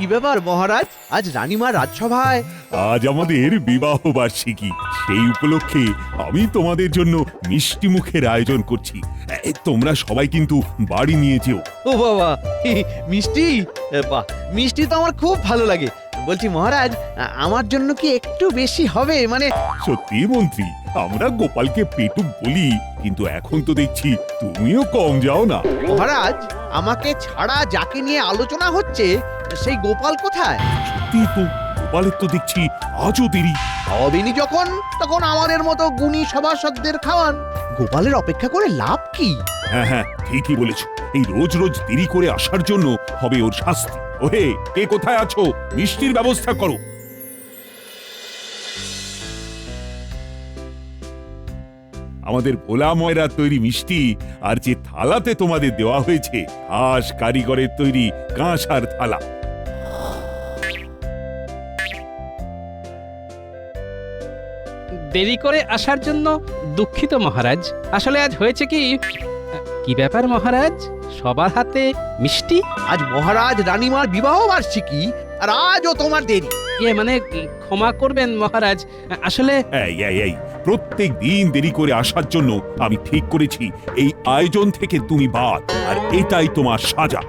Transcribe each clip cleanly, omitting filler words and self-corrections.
কি ব্যাপার মহারাজ, আজ রানীমা রাজসভায়? আজ আমাদের বিবাহ বার্ষিকী, সেই উপলক্ষে আমি তোমাদের জন্য মিষ্টি মুখের আয়োজন করছি। তোমরা সবাই কিন্তু বাড়ি নিয়ে যেও। ও বাবা, মিষ্টি? বাহ, মিষ্টি তো আমার খুব ভালো লাগে। বলছি মহারাজ, আমার জন্য কি একটু বেশি হবে? মানে সত্যি মন্ত্রী, আমরা গোপালকে পেটুক বলি, কিন্তু এখন তো দেখছি তুমিও কম যাও না। মহারাজ, আমাকে ছাড়া যাকে নিয়ে আলোচনা হচ্ছে সেই গোপাল কোথায়? সত্যি তো, গোপালের তো দেখছি আজও দেরি। খাওয়াবেনি যখন, তখন আমাদের মতো গুণী সভাসদদের খাওয়ান। গোপালের অপেক্ষা করে লাভ কি? হ্যাঁ হ্যাঁ, ঠিকই বলেছ। এই রোজ রোজ দেরি করে আসার জন্য হবে ওর শাস্তি। ওহে, কে কোথায় আছো? মিষ্টির ব্যবস্থা করো। আমাদের ভোলা ময়রার তৈরি মিষ্টি আর যে থালাতে তোমাদের দেওয়া হয়েছে, খাস কারিগরের তৈরি কাঁসার থালা। দেরি করে আসার জন্য দুঃখিত মহারাজ। আসলে আজ হয়েছে কি, কি ব্যাপার মহারাজ, সবার হাতে মিষ্টি? আজ মহারাজ রানীমার বিবাহ বার্ষিকী, আর আজও তোমার দেরি। মানে ক্ষমা করবেন মহারাজ, আসলে এই এই এই, প্রত্যেক দিন দেরি করে আসার জন্য আমি ঠিক করেছি এই আয়োজন থেকে তুমি বাদ, আর এটাই তোমার সাজা।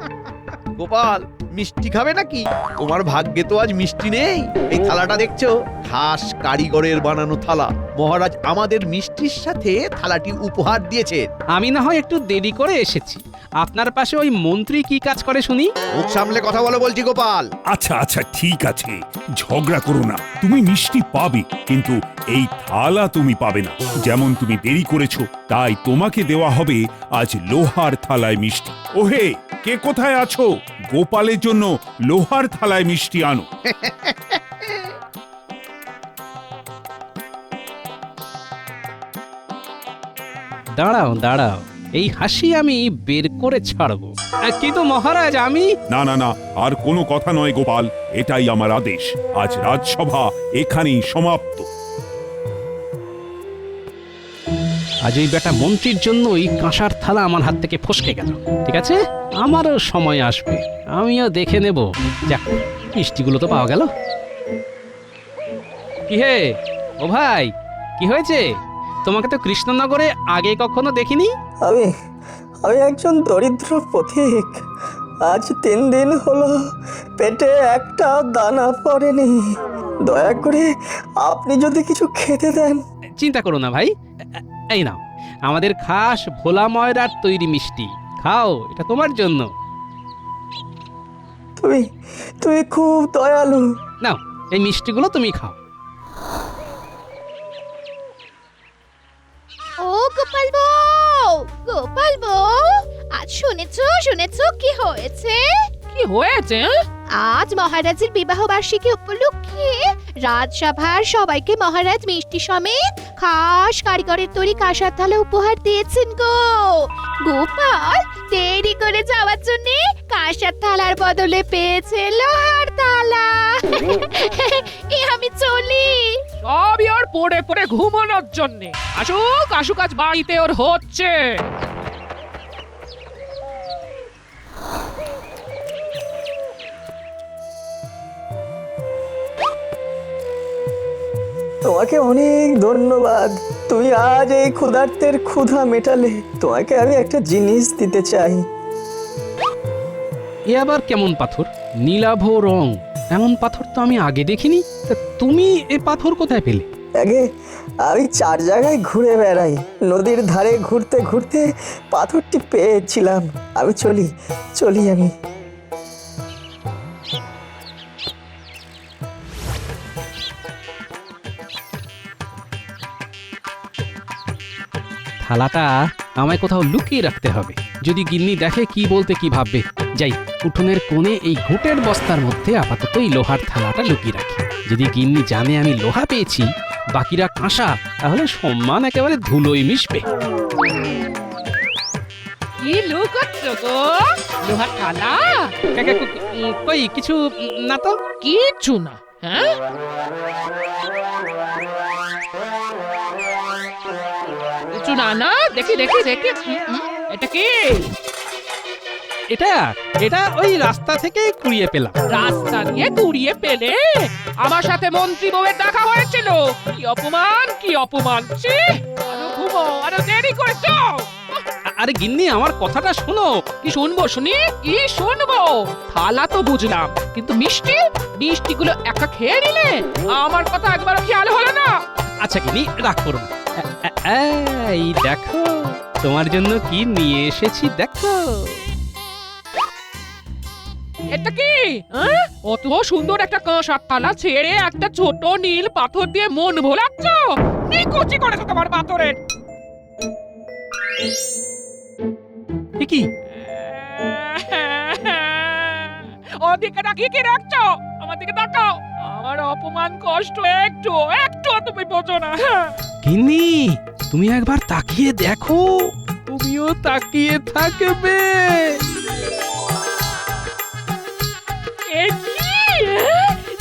গোপাল, মিষ্টি খাবে নাকি? তোমার ভাগ্যে তো আজ মিষ্টি নেই। এই থালাটা দেখছো, খাস কারিগরের বানানো থালা। মহারাজ আমাদের মিষ্টির সাথে থালাটি উপহার দিয়েছে। আমি না হয় একটু দেরি করে এসেছি, আপনার পাশে ওই মন্ত্রী কি কাজ করে শুনি? মুখ সামলে কথা বলো বলছি গোপাল। আচ্ছা আচ্ছা, ঠিক আছে, ঝগড়া করো না। তুমি মিষ্টি পাবে, কিন্তু এই থালা তুমি পাবে না। যেমন তুমি দেরি করেছো, তাই তোমাকে দেওয়া হবে আজ লোহার থালায় মিষ্টি। ওহে, কে কোথায় আছো? গোপালের জন্য লোহার থালায় মিষ্টি আনো। দাঁড়াও দাঁড়াও, এই হাসি আমি বের করে ছাড়বো। কিন্তু মহারাজ আমি... না না না, আর কোনো কথা নয় গোপাল, এটাই আমার আদেশ। আজ রাজসভা এখানেই সমাপ্ত। আজ ওই বেটা মন্ত্রীর জন্যই কাঁসার থালা আমার হাত থেকে ফসকে গেল। ঠিক আছে, আমারও সময় আসবে, আমিও দেখে নেব। যাক, মিষ্টিগুলো তো পাওয়া গেল। কি হে, ও ভাই, কি হয়েছে? তোমাকে তো কৃষ্ণনগরে আগে কখনো দেখিনি। আমি আমি একজন দরিদ্র পথিক। আজ 3 দিন হলো পেটে একটা দানা পড়েনি। দয়া করে আপনি যদি কিছু খেতে দেন। চিন্তা করো না ভাই, এই নাও আমাদের খাস ভোলা ময়রার তৈরি মিষ্টি, খাও, এটা তোমার জন্য। তুমি তুমি খুব দয়ালু। নাও, এই মিষ্টিগুলো তুমি খাও। ও গোপাল বউ, গোপাল বউ, আজ শুনেছো কি হয়েছে? কি হয়েছে? আজ মহারাজের বিবাহ বার্ষিকী উপলক্ষে রাজসভার সবাইকে মহারাজ মিষ্টি সমেত খাস কারিগরের তৈরি কাঁসার থালা উপহার দিয়েছেন গো। গোপাল দেরি করে যাওয়ার জন্য কাঁসার থালার বদলে পেয়েছে লোহার থালা। আমি চলি। সবই ওর পড়ে পড়ে ঘুমানোর জন্যে। আসুক আসুক, আজ বাড়িতে ওর হচ্ছে। তোমাকে অনেক ধন্যবাদ। তুমি আজ এই ক্ষুধার্তের ক্ষুধা মেটালে। তোমাকে আমি একটা জিনিস দিতে চাই। এ আবার কেমন পাথর? নীলাভ রং, এমন পাথর তো আমি আগে দেখিনি। তা তুমি এ পাথর কোথায় পেলে? আগে আমি 4 জায়গায় ঘুরে বেড়াই। নদীর ধারে ঘুরতে ঘুরতে পাথরটি পেয়েছিলাম। আমি চলি আমি। থালাটা আমায় কোথাও লুকিয়ে রাখতে হবে। যদি গিন্নি দেখে কি বলতে কি ভাববে। যাই, উঠোনের কোণে এই ঘুঁটের বস্তার মধ্যে আপাতত এই লোহার থালাটা লুকিয়ে রাখি। যদি গিন্নি জানে আমি লোহা পেয়েছি, বাকিরা কাঁসা, তাহলে সম্মান একেবারে ধুলোয় মিশবে। কি লুকোচ্ছ গো? লোহার থালা? কই কিছু না তো। কিচ্ছু না। হ্যাঁ, কিছু না না, দেখি দেখি দেখি। এটা কি? এটা এটা ওই রাস্তা থেকে কুড়িয়ে পেলাম। রাস্তা দিয়ে কুড়িয়ে পেলে? আমার সাথে মন্ত্রী বউয়ের দেখা হয়েছিল। কি অপমান, কি অপমান! ছি! আরো ঘুমো, আরো দেরি করেছো। আরে গিন্নি, আমার কথাটা শোনো। কি শুনবো শুনি? কি শুনবো? থালা তো বুঝলাম, কিন্তু মিষ্টিগুলো একা খেয়ে নিলে? আমার কথা একবারও খেয়াল হলো না। আচ্ছা গিন্নি, রাগ করো না। এই দেখো, তোমার জন্য কি নিয়ে এসেছি দেখো। এটা কি? অত সুন্দর একটা কাঁসার থালা ছেড়ে একটা ছোট নীল পাথর দিয়ে মন ভোলাচ্ছ? কি কচি করেছো তোমার পাথরের? এ কি? ওদিকে তাকিয়ে কি রাখছো? আমার দিকে তাকাও। আমার অপমান কষ্ট একটু তুমি বোঝো না। গিন্নি, তুমি একবার তাকিয়ে দেখো। তুমিও তাকিয়ে থাকবে। এ কি?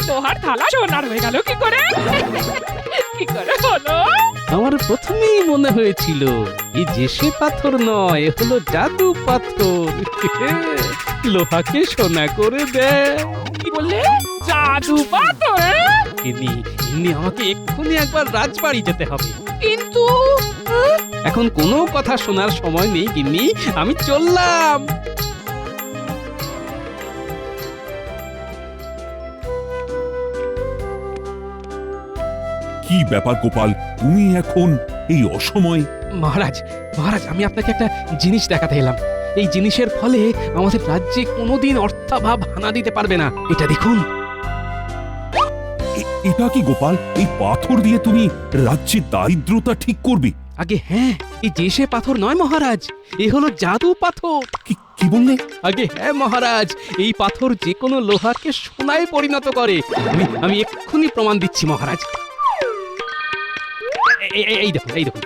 লোহার থালা সোনার হয়ে গেল কি করে? কি করে হলো? আমার প্রথমেই মনে হয়েছিল এই যে সে পাথর নয়, এ হলো জাদু পাথর। লোহাকে সোনা করে দেয়। কি বললে? জাদু পাথর? গিন্নি, আমাকে এক্ষুনি একবার রাজবাড়ি যেতে হবে। কিন্তু এখন কোনো কথা শোনার সময় নেই গিন্নি, আমি চললাম। কি ব্যাপার গোপাল, তুমি এখন এই অসময়ে? মহারাজ, আমি আপনাকে একটা জিনিস দেখাতে এলাম। এই জিনিসের ফলে আমাদের রাজ্যে কোনোদিন অর্থাভাব হানা দিতে পারবে না। এটা দেখুন। এটা কি গোপাল? এই পাথর দিয়ে তুমি রাজ্যের দারিদ্রতা ঠিক করবে? আগে হ্যাঁ, এই যে সে পাথর নয় মহারাজ, এ হলো জাদু পাথর। কি বললে? আগে হ্যাঁ মহারাজ, এই পাথর যে কোনো লোহাকে সোনায় পরিণত করে। আমি এক্ষুনি প্রমাণ দিচ্ছি মহারাজ। এই দেখুন,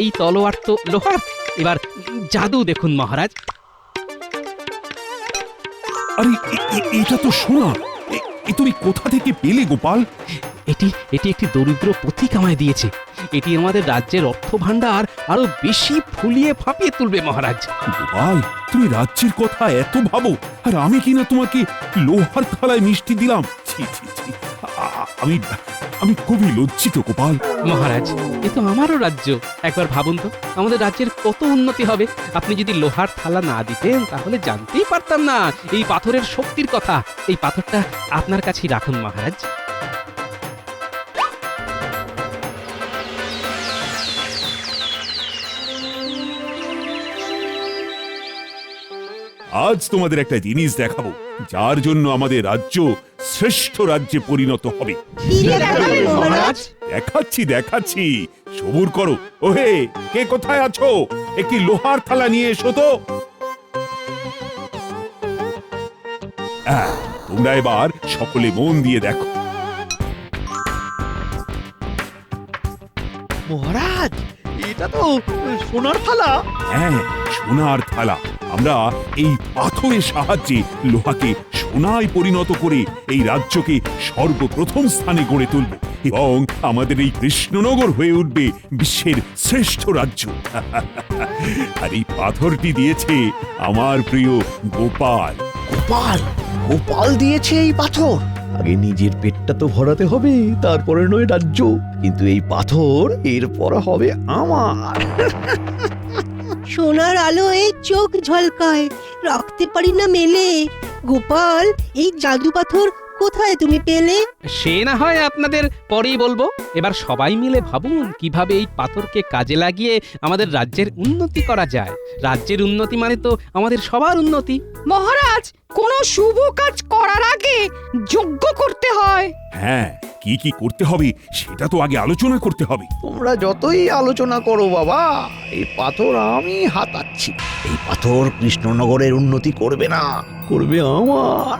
এই তলোয়ার তো লোহার। এবার জাদু দেখুন মহারাজ। আরে এটা তো সোনা। তুমি কোথা থেকে পেলে গোপাল? এটি একটি দরিদ্র পথিক আমায় দিয়েছে। এটি আমাদের রাজ্যের অর্থ ভাণ্ডার আরো বেশি ফুলিয়ে ফাঁপিয়ে তুলবে মহারাজ। গোপাল, তুমি রাজ্যের কথা এত ভাবো, আর আমি কিনা তোমাকে লোহার থালায় মিষ্টি দিলাম। ছি ছি ছি, আমি খুবই লজ্জিত গোপাল। মহারাজ, এ তো আমারও রাজ্য। একবার ভাবুন তো, আমাদের রাজ্যের কত উন্নতি হবে। আপনি যদি লোহার থালা না দিতেন তাহলে জানতেই পারতাম না এই পাথরের শক্তির কথা। এই পাথরটা আপনার কাছেই রাখুন মহারাজ। আজ তোমাদের একটা জিনিস দেখাবো, যার জন্য আমাদের রাজ্য শ্রেষ্ঠ রাজ্যে পরিণত হবে। দেখাচ্ছি, সবুর করো। ওহে, কে কোথায় আছো? একটি লোহার থালা নিয়ে এসো তো। তোমরা এবার সকলে মন দিয়ে দেখো। মহারাজ, এটা তো সোনার থালা। হ্যাঁ, সোনার থালা। আমরা এই পাথরের সাহায্যে লোহাকে সোনায় পরিণত করে এই রাজ্যকে সর্বপ্রথম স্থানে গড়ে তুলব, এবং আমাদের এই কৃষ্ণনগর হয়ে উঠবে বিশ্বের শ্রেষ্ঠ রাজ্য। আর এই পাথরটি দিয়েছে আমার প্রিয় গোপাল। গোপাল দিয়েছে এই পাথর? আগে নিজের পেটটা তো ভরাতে হবে, তারপরে নয় রাজ্য। কিন্তু এই পাথর এরপর হবে আমার। সোনার আলোয় চোখ ঝলকায়, রাখতে পারি না মেলে। গোপাল, এই জাদু পাথর কোথায় তুমি পেলে? সে না হয় আপনাদের পরেই বলবো। এবার সবাই মিলে ভাবুন কিভাবে এই পাথরকে কাজে লাগিয়ে আমাদের রাজ্যের উন্নতি করা যায়। রাজ্যের উন্নতি মানে তো আমাদের সবার উন্নতি। মহারাজ, কোন শুভ কাজ করার আগে যজ্ঞ করতে হয়। হ্যাঁ, কি কি করতে হবে সেটা তো আগে আলোচনা করতে হবে। তোমরা যতই আলোচনা করো বাবা, এই পাথর আমি হাতাচ্ছি। এই পাথর কৃষ্ণনগরের উন্নতি করবে না, করবে আমার।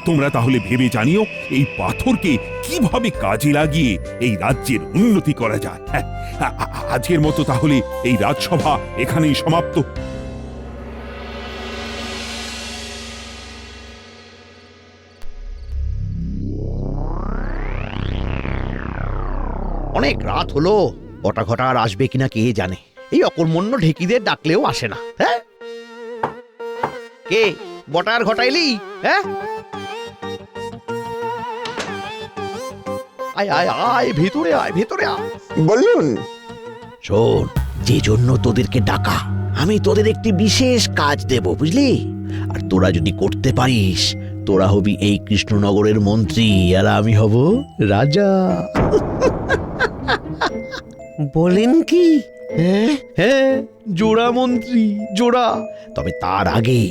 তোমরা তাহলে ভেবে জানিও এই পাথরকে কিভাবে কাজে লাগিয়ে এই রাজ্যের উন্নতি করা যায়। আজকের মতো তাহলে এই রাজসভা এখানেই সমাপ্ত। অনেক রাত হলো, কটা ঘটা আর আসবে কিনা কে জানে। এই অকর্মণ্য ঢেকিদের ডাকলেও আসে না। হ্যাঁ, কে বটার ঘটাইলি? হ্যাঁ, আয় আয় আয়, ভেতরে আয়, ভেতরে আয়। বলুন। শোন, যে জন্য তোদেরকে ডাকা, আমি তোদের একটি বিশেষ কাজ দেব, বুঝলি? আর তোরা যদি করতে পারিস, তোরা হবি এই কৃষ্ণনগরের মন্ত্রী, আর আমি হব রাজা। বলেন কি? হ্যাঁ, জোড়া মন্ত্রী, জোড়া। তবে তার আগে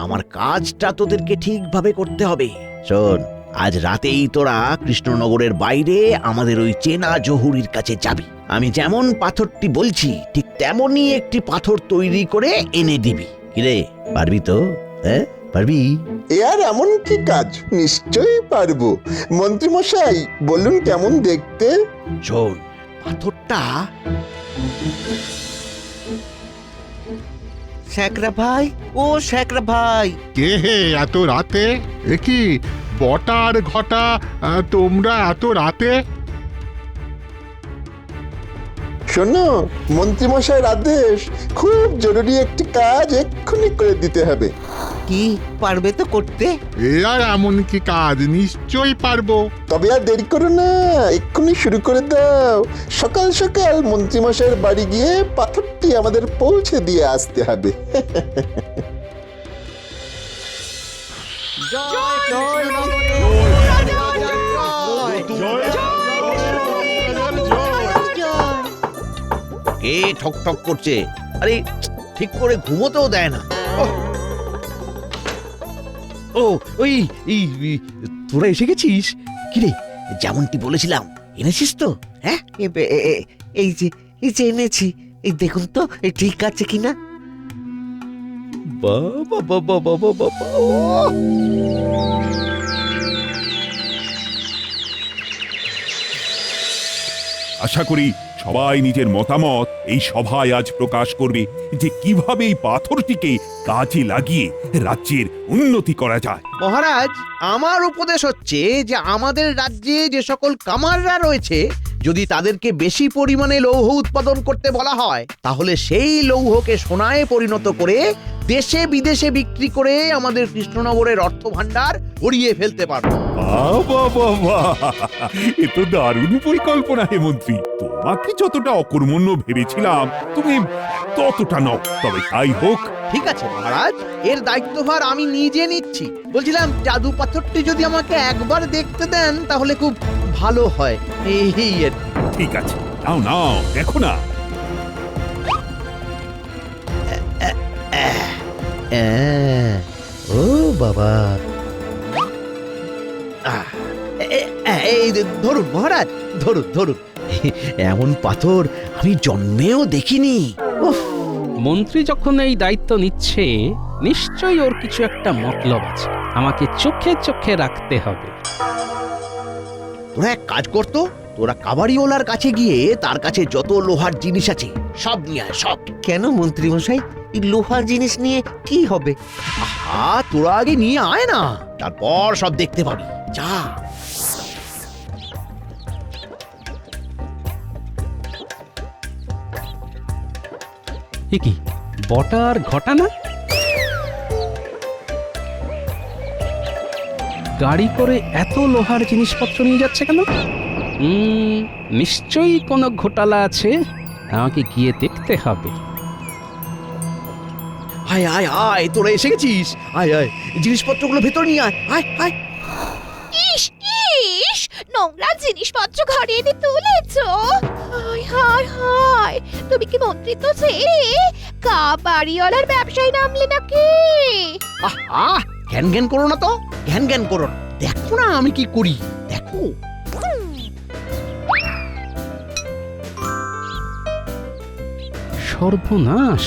আমার কাজটা তোদেরকে ঠিকভাবে করতে হবে। শোন, আজ রাতেই তোরা কৃষ্ণনগরের বাইরে আমাদের ওই চেনা জহুরির কাছে যাবি। আমি যেমন পাথরটি বলছি ঠিক তেমনই একটি পাথর তৈরি করে এনে দিবি। কিরে, পারবি তো? হ্যাঁ, পারবি? এ আর এমন কি কাজ, নিশ্চয়ই পারবো। মন্ত্রী মশাই বলুন কেমন দেখতে? শোন, পাথরটা শ্যাকরা ভাই, ও শ্যাকরা ভাই। কে হে এত রাতে? এ কি বটার ঘটা, তোমরা এত রাতে? শোনো, মন্ত্রী মশাইয়ের আদেশ, খুব জরুরি একটি কাজ এক্ষুনি করে দিতে হবে। কি পারবে তো করতে? এ আর এমন কি কাজ, নিশ্চয়ই পারবো। তবে আর দেরি করো না, এক্ষুনি শুরু করে দাও। সকাল সকাল মন্ত্রী মশাইয়ের বাড়ি গিয়ে পাথরটি আমাদের পৌঁছে দিয়ে আসতে হবে। কে ঠক ঠক করছে? আরে ঠিক করে ঘুমোতেও দেয় না। ও, ওই তোরা এসে গেছিস? কিরে, যেমনটি বলেছিলাম এনেছিস তো? হ্যাঁ, এই যে এনেছি, এই দেখুন তো ঠিক আছে কিনা। বাবা বাবা বাবা বাবা, আশা করি সবাই নিজের মতামত এই সভায় আজ প্রকাশ করবে যে কিভাবে এই পাথরটিকে কাজে লাগিয়ে রাজ্যের উন্নতি করা যায়। মহারাজ, আমার উপদেশ হচ্ছে যে আমাদের রাজ্যে যে সকল কামাররা রয়েছে, যদি তাদেরকে বেশি পরিমাণে লৌহ উৎপাদন করতে বলা হয়, তাহলে সেই লৌহকে সোনায় পরিণত করে দেশে বিদেশে বিক্রি করে আমাদের কৃষ্ণনগরের অর্থ ভান্ডার ভরিয়ে ফেলতে পারবো। বাবা বাবা, এ তো দারুণ পরিকল্পনা হে মন্ত্রী। তোমাকে যতটা অকর্মণ্য ভেবেছিলাম তুমি ততটা নও। তবে তাই হোক। ঠিক আছে মহারাজ, এর দায়িত্বভার আমি নিজে নিচ্ছি। বলছিলাম, জাদু পাথরটি যদি আমাকে একবার দেখতে দেন তাহলে খুব ভালো হয়। এই আর কি। ঠিক আছে, নাও নাও, দেখো না। ও বাবা, এই ধরুন মহারাজ, ধরুন ধরুন। এমন পাথর আমি জন্মেও দেখিনি। উফ, মন্ত্রী যখন এই দায়িত্ব নিচ্ছে, নিশ্চয়ই ওর কিছু একটা মতলব আছে। আমাকে চোখে চোখে রাখতে হবে। তোরা এক কাজ করতো, তোরা কাবাড়িওয়ালার কাছে গিয়ে তার কাছে যত লোহার জিনিস আছে সব নিয়ে আয়, সব। কেন মন্ত্রী মশাই, এই লোহার জিনিস নিয়ে কি হবে? আহা, তোরা আগে নিয়ে আয় না, তারপর সব দেখতে পাবি। যা। এ কি বটার ঘটানা? গাড়ি করে এত লোহার জিনিসপত্র নিয়ে যাচ্ছে কেন? নিশ্চয়ই কোনো ঘোটালা আছে, আমাকে গিয়ে দেখতে হবে। আয় আয় আয়, তোরা এসে গেছিস। আয় আয়, জিনিসপত্রগুলো ভেতর নিয়ে আয়। আয় আয়। ইস ইস, নোংরা জিনিসপত্র ঘরে এনে তুলেছো। হায় হায় হায়, তুমি কি মন্ত্রিত্ব ছেড়ে কাবাড়িওয়ালার ব্যবসায় নামলে নাকি? আহা, জ্ঞান জ্ঞান করো না তো, জ্ঞান জ্ঞান করো না। দেখো না আমি কি করি, দেখো। সর্বনাশ,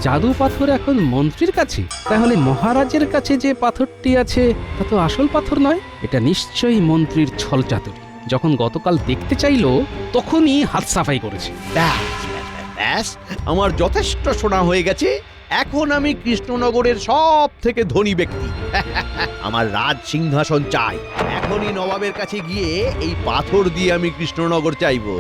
জাদু পাথর এখন মন্ত্রীর কাছে। তাহলে মহারাজের কাছে যে পাথরটি আছে তা তো আসল পাথর নয়। এটা নিশ্চয়ই মন্ত্রীর ছলচাতুরি। যখন গতকাল দেখতে চাইলো তখনই হাত সাফাই করেছে। ব্যাস ব্যাস ব্যাস, আমার যথেষ্ট শোনা হয়ে গেছে। এখন আমি কৃষ্ণনগরের সব থেকে ধনী ব্যক্তি। আমার রাজ সিংহাসন চাই। এখনই নবাবের কাছে গিয়ে এই পাথর দিয়ে আমি কৃষ্ণনগর চাইবো।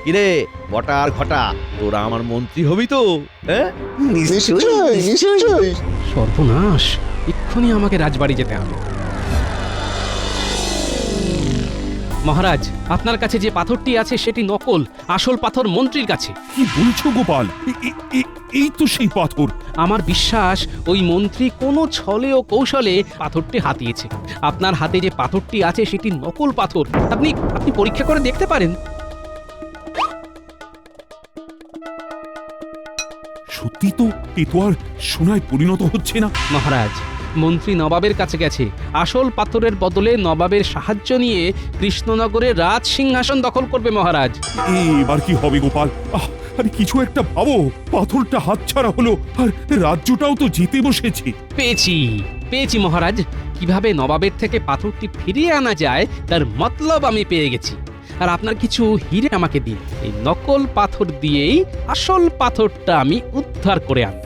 কিরে বটা আর ঘটা, তোরা আমার মন্ত্রী হবি তো? হ্যাঁ, নিশ্চয়ই নিশ্চয়ই। সর্বনাশ, এক্ষুনি আমাকে রাজবাড়ি যেতে হবে। মহারাজ, আপনার কাছে যে পাথরটি আছে সেটি নকল, আসল পাথর মন্ত্রীর কাছে। কি বলছো গোপাল? এই তো সেই পাথর। আমার বিশ্বাস ওই মন্ত্রী কোনো ছলে ও কৌশলে পাথরটি হাতিয়েছে। আপনার হাতে যে পাথরটি আছে সেটি নকল পাথর। আপনি আপনি পরীক্ষা করে দেখতে পারেন। সত্যি তো, এ তো আর সোনায় পরিণত হচ্ছে না। মহারাজ, মন্ত্রী নবাবের কাছে গেছে আসল পাথরের বদলে নবাবের সাহায্য নিয়ে কৃষ্ণনগরে রাজ সিংহাসন দখল করবে মহারাজ। এবার কি হবে গোপাল? আরে কিছু একটা ভাবো, পাথরটা হাতছাড়া হলো আর রাজ্যটাও তো জিতে বসেছে। পেয়েছি পেয়েছি মহারাজ, কিভাবে নবাবের থেকে পাথরটি ফিরিয়ে আনা যায় তার মতলব আমি পেয়ে গেছি। আর আপনার কিছু হিরে আমাকে দিন, এই নকল পাথর দিয়েই আসল পাথরটা আমি উদ্ধার করে আনব।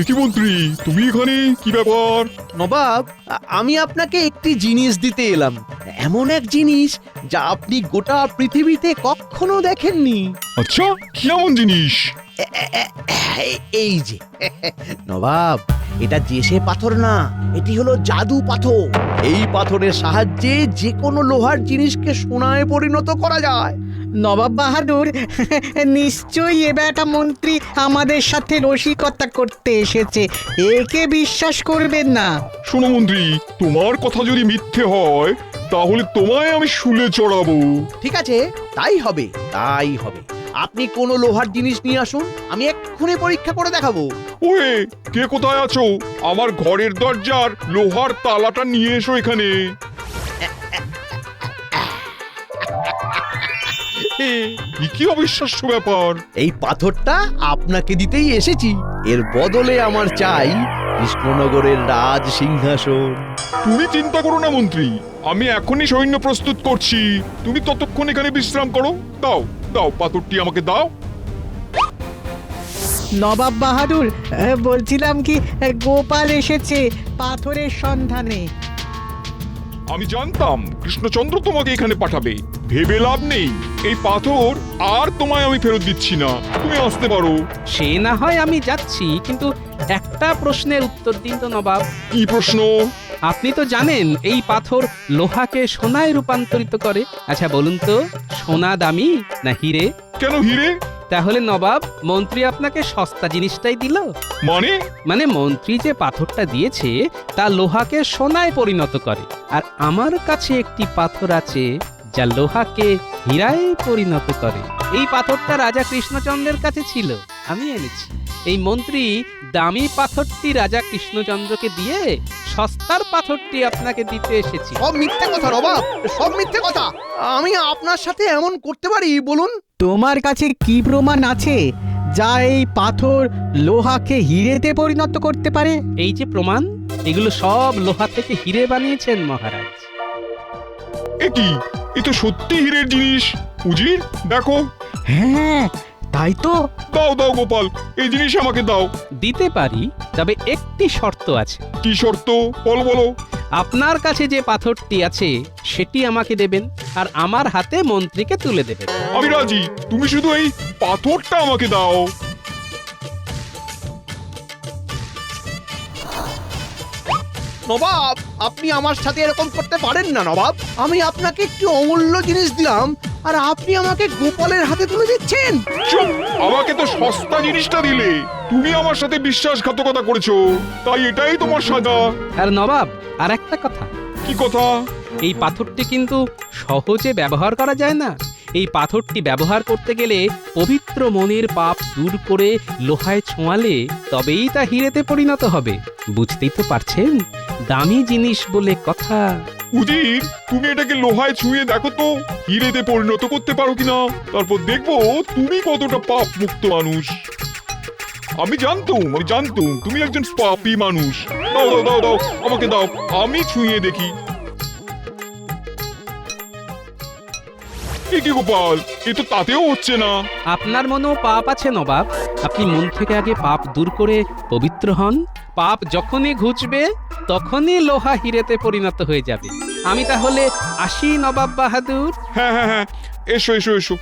কি মন্ত্রী, তুমি এখানে? কি ব্যাপার? নবাব, আমি আপনাকে একটি জিনিস দিতে এলাম, এমন এক জিনিস যা আপনি গোটা পৃথিবীতে কখনো দেখেননি। আচ্ছা, কি এমন জিনিস? এই যে নবাব, এটা জেসে পাথর না, এটি হলো জাদু পাথর। এই পাথরের সাহায্যে যে কোনো লোহার জিনিসকে সোনায় পরিণত করা যায়। নবাব বাহাদুর, নিশ্চয়ই এ বেটা মন্ত্রী আমাদের সাথে রসিকতা করতে এসেছে, একে বিশ্বাস করবেন না। শোনো মন্ত্রী, তোমার কথা যদি মিথ্যে হয় তাহলে তোমায় আমি শুলে চড়াবো। ঠিক আছে, তাই হবে তাই হবে। আপনি কোনো লোহার জিনিস নিয়ে আসুন, আমি এক্ষুনি পরীক্ষা করে দেখাবো। ওয়ে, কে কোথায় আছো? আমার ঘরের দরজার লোহার তালাটা নিয়ে এসো এখানে। কি অবিশ্বাস্য ব্যাপার! এই পাথরটা আপনাকে দিতেই এসেছি, এর বদলে আমার চাই কৃষ্ণনগরের রাজ সিংহাসন। তুমি চিন্তা করো না মন্ত্রী, আমি এখনই সৈন্য প্রস্তুত করছি। তুমি ততক্ষণ এখানে বিশ্রাম করো। দাও দাও, পাথরটি আমাকে দাও। নবাব বাহাদুর, বলছিলাম কি, গোপাল এসেছে পাথরের সন্ধানে। আমি জানতাম কৃষ্ণচন্দ্র তোমাকে এখানে পাঠাবে, ভেবে লাভ নেই। এই পাথর আর তোমায় আমি ফেরত দিচ্ছি না, তুমি আসতে পারো। সে না হয় আমি যাচ্ছি, কিন্তু একটা প্রশ্নের উত্তর দিন তো নবাব। কি প্রশ্ন? আপনি তো জানেন এই পাথর লোহাকে সোনায় রূপান্তরিত করে। আচ্ছা বলুন তো, সোনা দামি না হিরে? কেন হিরে? তাহলে নবাব, মন্ত্রী আপনাকে সস্তা জিনিসটাই দিল। মানে মন্ত্রী যে পাথরটা দিয়েছে তা লোহাকে সোনায় পরিণত করে, আর আমার কাছে একটি পাথর আছে যা লোহাকে হীরায় পরিণত করে। এই পাথরটা রাজা কৃষ্ণচন্দ্রের কাছে ছিল, আমি এনেছি। এই মন্ত্রী দামি পাথরটি রাজা কৃষ্ণচন্দ্রকে দিয়ে সস্তার পাথরটি আপনাকে দিতে এসেছি। সব মিথ্যে কথা নবাব, সব মিথ্যে কথা। আমি আপনার সাথে এমন করতে পারি বলুন? তোমার কাছে কি প্রমাণ আছে যা এই পাথর লোহাকে হিরেতে পরিণত করতে পারে? এই যে প্রমাণ, এগুলো সব লোহা থেকে হিরে বানিয়েছেন মহারাজ। এ কি, এ তো সত্যি হীরের জিনিস। উজির, দেখো। হ্যাঁ, তাই তো। দাও দাও গোপাল, এই জিনিস আমাকে দাও। দিতে পারি, তবে একটি শর্ত আছে। কি শর্ত? বলো বলো। আপনার কাছে যে পাথরটি আছে সেটি আমাকে দেবেন, আর আমার হাতে মন্ত্রীকে তুলে দেবেন। আমি রাজি, তুমি শুধু এই পাথরটা আমাকে দাও। নবাব, আপনি আমার সাথে এরকম করতে পারেন না নবাব। আমি আপনাকে একটি অমূল্য জিনিস দিলাম আর আপনি আমাকে গোপালের হাতে তুলে দিচ্ছেন। চুপ! আমাকে তো সস্তা জিনিসটা দিলে, তুমি আমার সাথে বিশ্বাসঘাতকতা করেছো, তাই এটাই তোমার সাজা। আর নবাব, আর একটা কথা। কি কথা? এই পাথরটি কিন্তু সহজে ব্যবহার করা যায় না। এই পাথরটি ব্যবহার করতে গেলে পবিত্র মনের পাপ দূর করে লোহায় ছোঁয়ালে তবেই তা হিরেতে পরিণত হবে। বুঝতেই তো পারছেন, দামি জিনিস বলে কথা। উজির, তুমি এটাকে লোহায় ছুঁয়ে দেখো তো হিরেতে পরিণত করতে পারো কিনা, তারপর দেখবো তুমি কতটা পাপ মুক্ত মানুষ। আমি জানতুম তুমি একজন পাপী মানুষ। দাও দাও দাও দাও, আমাকে দাও, আমি ছুঁয়ে দেখি। কি গোপাল, এ তো তাতেও হচ্ছে না। আপনার মনেও পাপ আছে নবাব। আপনি মন থেকে আগে পাপ দূর করে পবিত্র হন। পাপ যখনই ঘুচবে তখনই লোহা হিরেতে পরিণত হয়ে যাবে। আমি তাহলে আসি নবাব বাহাদুর। হ্যাঁ হ্যাঁ হ্যাঁ, এসো এসো এসো।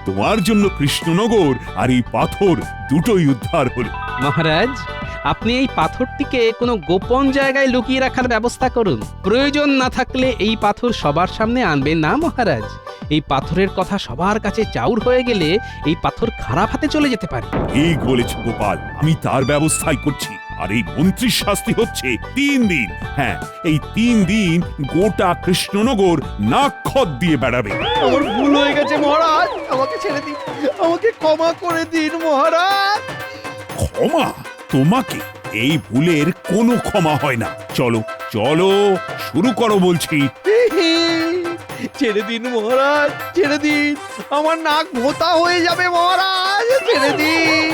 তোমার জন্য কৃষ্ণনগর আর এই পাথর দুটোই উদ্ধার হলো। মহারাজ, আপনি এই পাথরটিকে কোনো গোপন জায়গায় লুকিয়ে রাখার ব্যবস্থা করুন। প্রয়োজন না থাকলে এই পাথর সবার সামনে আনবেন না মহারাজ। এই পাথরের কথা সবার কাছে চাউর হয়ে গেলে এই পাথর খারাপ হাতে চলে যেতে পারে। ঠিক বলেছ গোপাল, আমি তার ব্যবস্থাই করছি। আর এই মন্ত্রীর শাস্তি হচ্ছে 3 দিন। হ্যাঁ, এই 3 দিন গোটা কৃষ্ণনগর নাক্ষত দিয়ে বেড়াবে। আমার ভুল হয়ে গেছে মহারাজ, আমাকে ছেড়ে দিন, আমাকে ক্ষমা করে দিন মহারাজ। ক্ষমা? তোমাকে? এই ভুলের কোনো ক্ষমা হয় না। চলো চলো, শুরু করো বলছি। ছেড়ে দিন মহারাজ, ছেড়ে দিন, আমার নাক ভোঁতা হয়ে যাবে মহারাজ, ছেড়ে দিন।